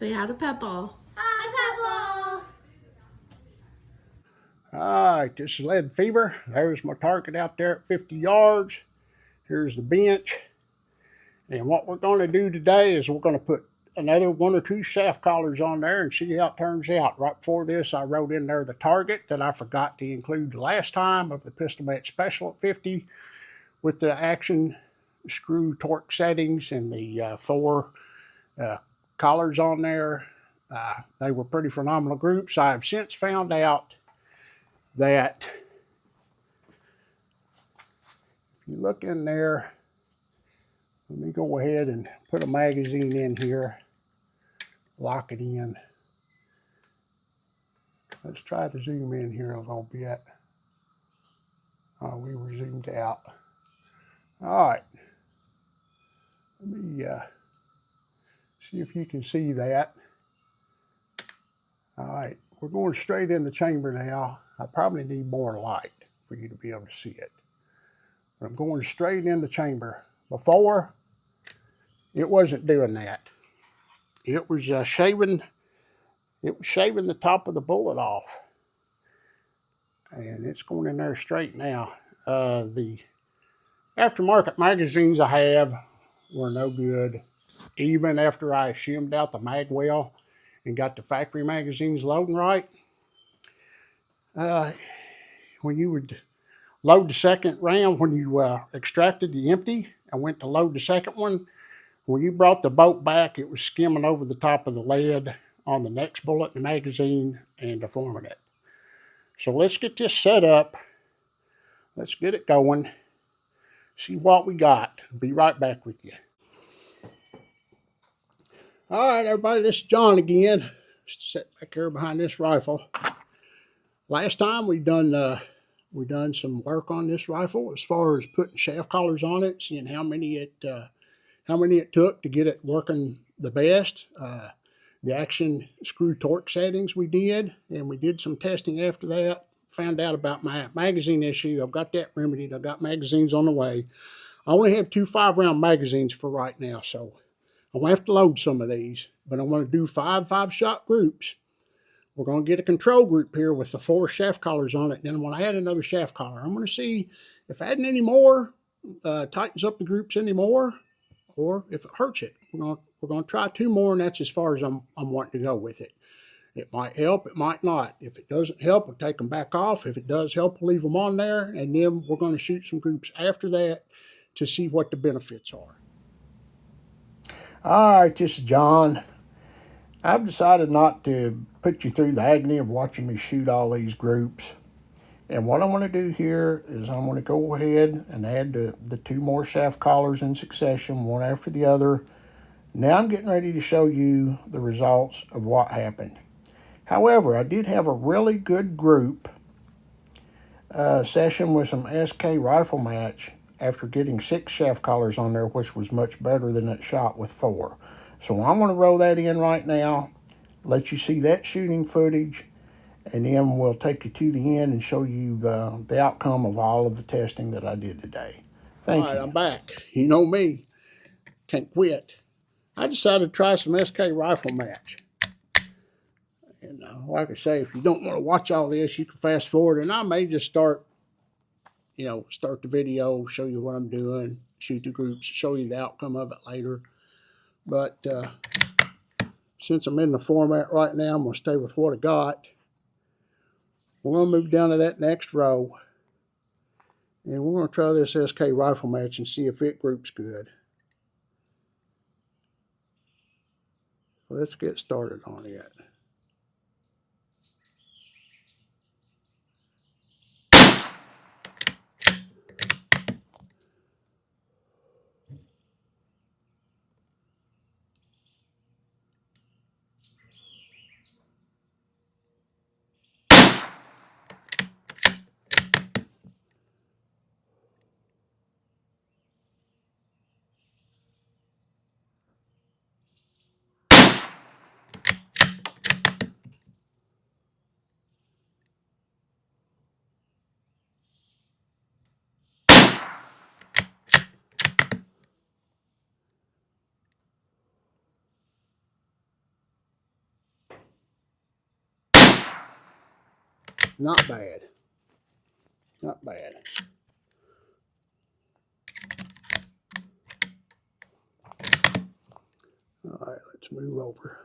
Say hi to Peppa. Hi, Peppa. All right, this is lead fever. There's my target out there at 50 yards. Here's the bench. And what we're going to do today is we're going to put another 1 or 2 shaft collars on there and see how it turns out. Right before this, I wrote in there the target that I forgot to include the last time of the Pistol Match Special at 50 with the action screw torque settings and the 4 collars on there. They were pretty phenomenal groups. I have since found out that if you look in there, let me go ahead and put a magazine in here, lock it in. Let's try to zoom in here a little bit. We were zoomed out. All right. Let me see if you can see that. All right. We're going straight in the chamber now. I probably need more light for you to be able to see it. But I'm going straight in the chamber. Before, it wasn't doing that. It was shaving the top of the bullet off. And it's going in there straight now. The aftermarket magazines I have were no good. Even after I shimmed out the mag well and got the factory magazines loading right. When you would load the second round, when you extracted the empty and went to load the second one, when you brought the bolt back, it was skimming over the top of the lead on the next bullet in the magazine and deforming it. So let's get this set up. Let's get it going. See what we got. Be right back with you. All right, everybody, this is John again. Sitting back here behind this rifle. Last time we done some work on this rifle as far as putting shaft collars on it, seeing how many it took to get it working the best. The action screw torque settings we did, and we did some testing after that. Found out about my magazine issue. I've got that remedied. I've got magazines on the way. I only have 2 5-round magazines for right now, so I'm going to have to load some of these, but I'm going to do 5 5-shot groups. We're going to get a control group here with the 4 shaft collars on it, and then I'm going to add another shaft collar. I'm going to see if adding any more tightens up the groups any more, or if it hurts it. We're going to try 2 more, and that's as far as I'm wanting to go with it. It might help, it might not. If it doesn't help, we'll take them back off. If it does help, we'll leave them on there, and then we're going to shoot some groups after that to see what the benefits are. All right, this is John. I've decided not to put you through the agony of watching me shoot all these groups. And what I'm going to do here is I'm going to go ahead and add the 2 more shaft collars in succession, one after the other. Now I'm getting ready to show you the results of what happened. However, I did have a really good group session with some SK rifle match after getting 6 shaft collars on there, which was much better than it shot with 4. So I'm going to roll that in right now, let you see that shooting footage, and then we'll take you to the end and show you the outcome of all of the testing that I did today. Thank you. All right, I'm back. You know me, can't quit. I decided to try some SK rifle match. And like I say, if you don't want to watch all this, you can fast forward, and I may just start the video, show you what I'm doing, shoot the groups, show you the outcome of it later. But since I'm in the format right now, I'm going to stay with what I got. We're going to move down to that next row, and we're going to try this SK rifle match and see if it groups good. Let's get started on it. Not bad. Not bad. All right, let's move over.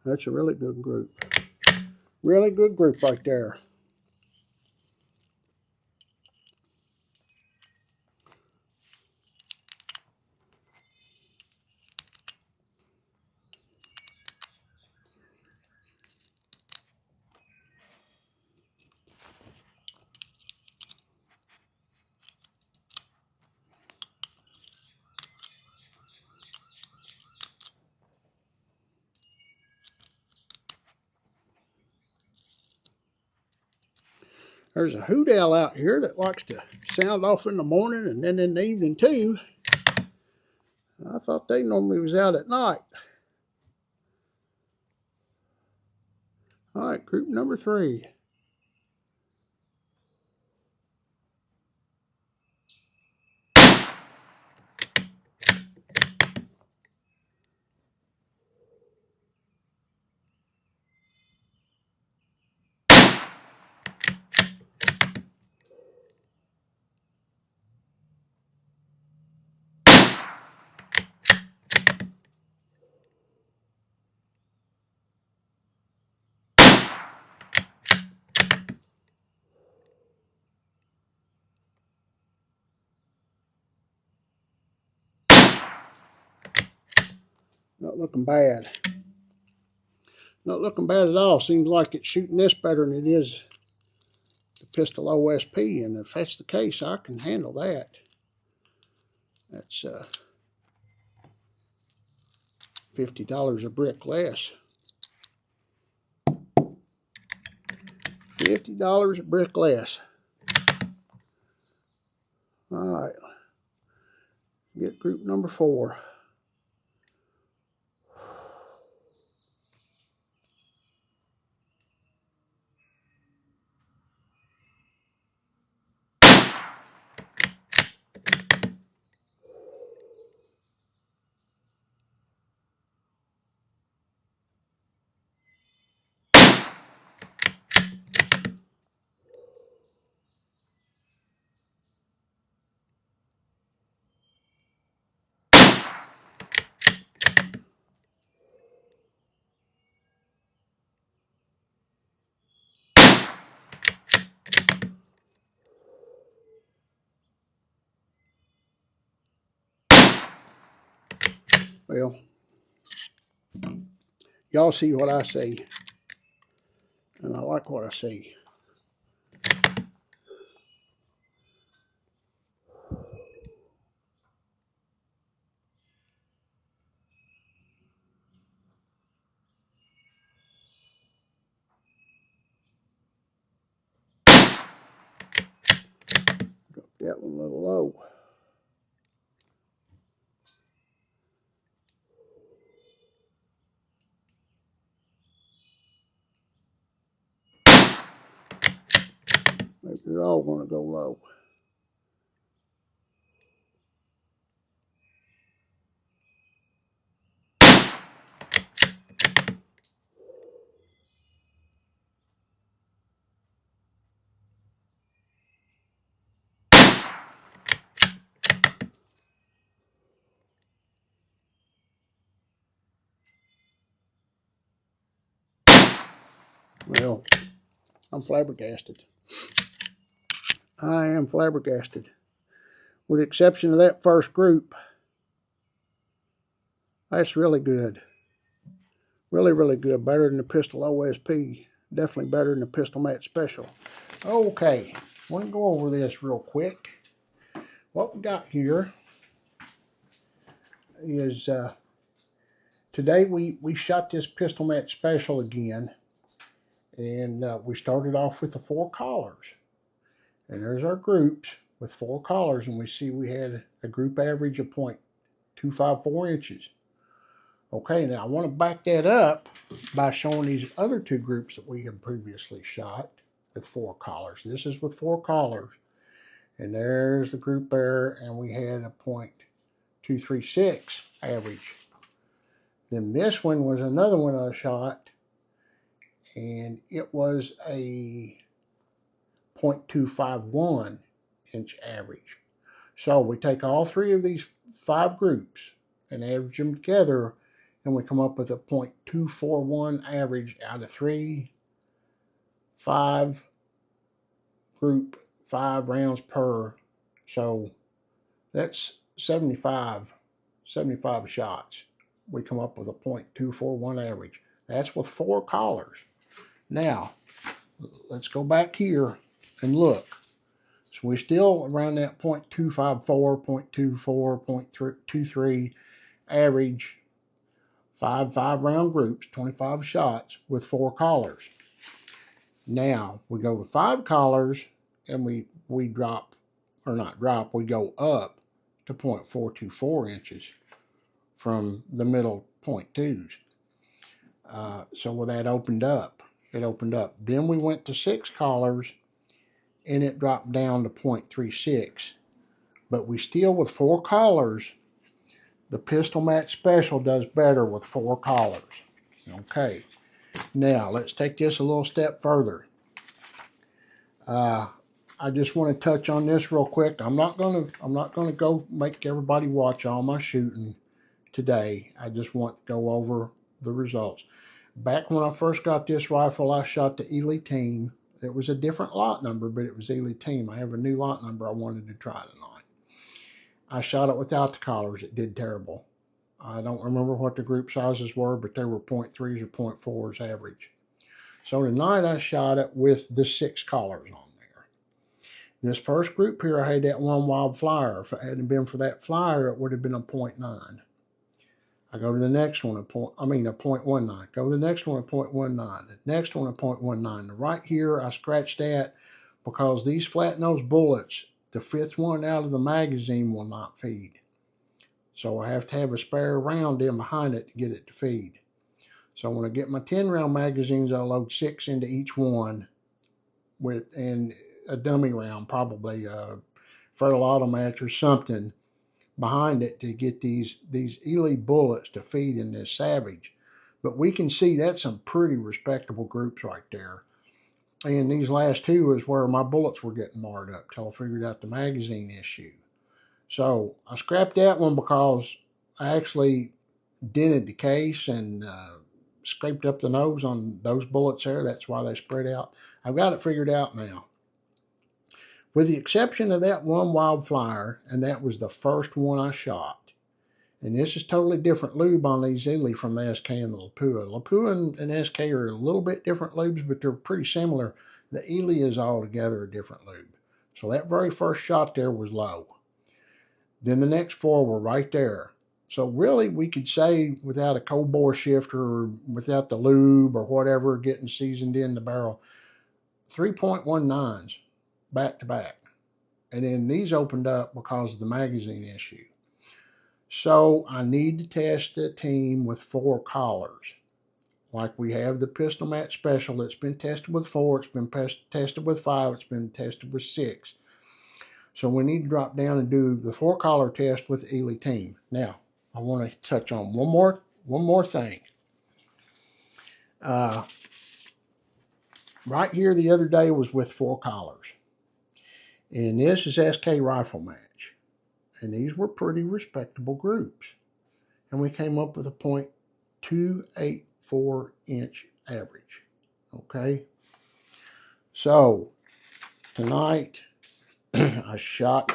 That's a really good group. Really good group right there. There's a hoot owl out here that likes to sound off in the morning and then in the evening too. I thought they normally was out at night. All right, group number 3. Not looking bad. Not looking bad at all. Seems like it's shooting this better than it is the pistol OSP, and if that's the case, I can handle that. That's $50 a brick less. $50 a brick less. All right. Get group number 4. Well, y'all see what I see, and I like what I see. Drop that one a little low. Maybe they're all going to go low. Well, I'm flabbergasted. I am flabbergasted. With the exception of that first group, that's really good. Really, really good. Better than the pistol OSP. Definitely better than the pistol match special. Okay, I want to go over this real quick. What we got here is today we shot this pistol match special again, and we started off with the 4 collars. And there's our groups with 4 collars, and we see we had a group average of 0.254 inches. Okay, now I want to back that up by showing these other 2 groups that we had previously shot with 4 collars. This is with 4 collars, and there's the group there, and we had a 0.236 average. Then this one was another one I shot, and it was a 0.251 inch average. So we take all 3 of these 5 groups and average them together, and we come up with a 0.241 average out of 5 group, 5 rounds per. So that's 75 shots. We come up with a 0.241 average. That's with 4 collars. Now, let's go back here and look. So we're still around that 0.254, 0.24, 0.23 average, 5 round groups, 25 shots with 4 collars. Now we go with 5 collars, and we drop, or not drop, we go up to 0.424 inches from the middle 0.2s. So when that opened up, it opened up. Then we went to 6 collars, and it dropped down to 0.36. But we still, with 4 collars, the pistol match special does better with 4 collars. Okay, now let's take this a little step further. I just want to touch on this real quick. I'm not gonna go make everybody watch all my shooting today. I just want to go over the results. Back when I first got this rifle, I shot the Ely Team. It was a different lot number, but it was Ely Team. I have a new lot number I wanted to try tonight. I shot it without the collars. It did terrible. I don't remember what the group sizes were, but they were 0.3s or 0.4s average. So tonight I shot it with the 6 collars on there. This first group here, I had that one wild flyer. If it hadn't been for that flyer, it would have been a 0.9. I go to the next one, a 0.19. Go to the next one, a 0.19. The next one, a 0.19. Right here, I scratched that because these flat nose bullets, the 5th one out of the magazine will not feed. So I have to have a spare round in behind it to get it to feed. So when I get my 10 round magazines, I'll load 6 into each one and a dummy round, probably a fertile auto match or something behind it to get these Ely bullets to feed in this Savage. But we can see that's some pretty respectable groups right there. And these last 2 is where my bullets were getting marred up till I figured out the magazine issue. So I scrapped that one because I actually dented the case and scraped up the nose on those bullets there. That's why they spread out. I've got it figured out now. With the exception of that one wildflyer, and that was the first one I shot. And this is totally different lube on these Ely from the SK and the Lapua. Lapua and SK are a little bit different lubes, but they're pretty similar. The Ely is altogether a different lube. So that very first shot there was low. Then the next 4 were right there. So really, we could say without a cold bore shifter or without the lube or whatever getting seasoned in the barrel, 3.19s back to back. And then these opened up because of the magazine issue. So I need to test the team with 4 collars. Like we have the pistol match special. It's been tested with 4. It's been tested with 5. It's been tested with 6. So we need to drop down and do the 4 collar test with Ely Team. Now, I want to touch on one more thing. Right here the other day was with 4 collars. And this is SK Rifle Match. And these were pretty respectable groups. And we came up with a 0.284 inch average. Okay. So tonight I shot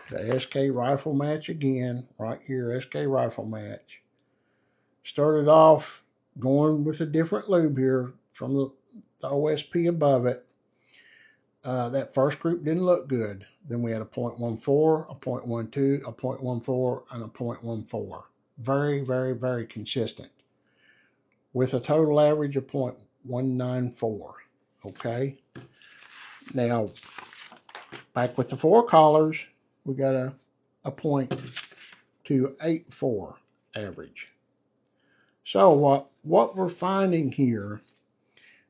the SK Rifle Match again, right here, SK Rifle Match. Started off going with a different lube here from the OSP above it. that first group didn't look good. Then we had a 0.14, a 0.12, a 0.14, and a 0.14. Very, very, very consistent with a total average of 0.194. Okay. Now, back with the 4 collars, we got a 0.284 average. So what we're finding here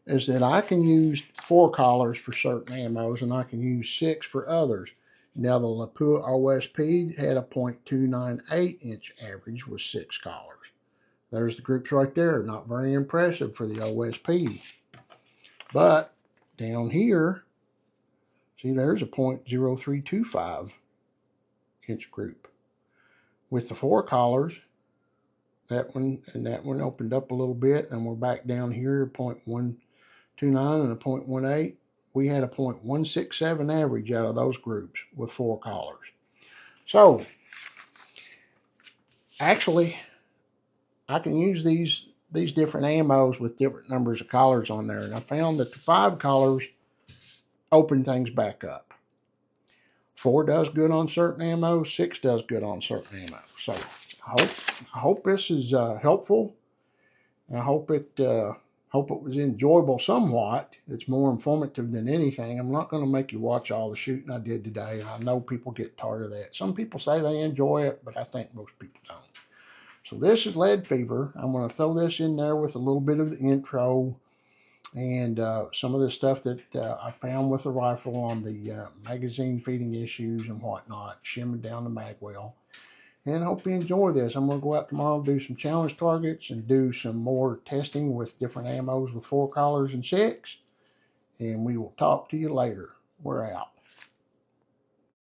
is that I can use 4 collars for certain ammos and I can use 6 for others. Now the Lapua OSP had a 0.298 inch average with 6 collars. There's the groups right there. Not very impressive for the OSP. But down here, see, there's a 0.0325 inch group. With the 4 collars, that one and that one opened up a little bit, and we're back down here, 0.129 and a 0.18. We had a 0.167 average out of those groups with 4 collars. So, actually, I can use these different ammos with different numbers of collars on there, and I found that the 5 collars open things back up. 4 does good on certain ammos, 6 does good on certain ammos. So, I hope this is helpful. I hope it was enjoyable somewhat. It's more informative than anything. I'm not going to make you watch all the shooting I did today. I know people get tired of that. Some people say they enjoy it, but I think most people don't. So this is Lead Fever. I'm going to throw this in there with a little bit of the intro and some of the stuff that I found with the rifle on the magazine feeding issues and whatnot, shimming down the mag well. And I hope you enjoy this. I'm going to go out tomorrow and do some challenge targets and do some more testing with different ammos with 4 collars and 6. And we will talk to you later. We're out.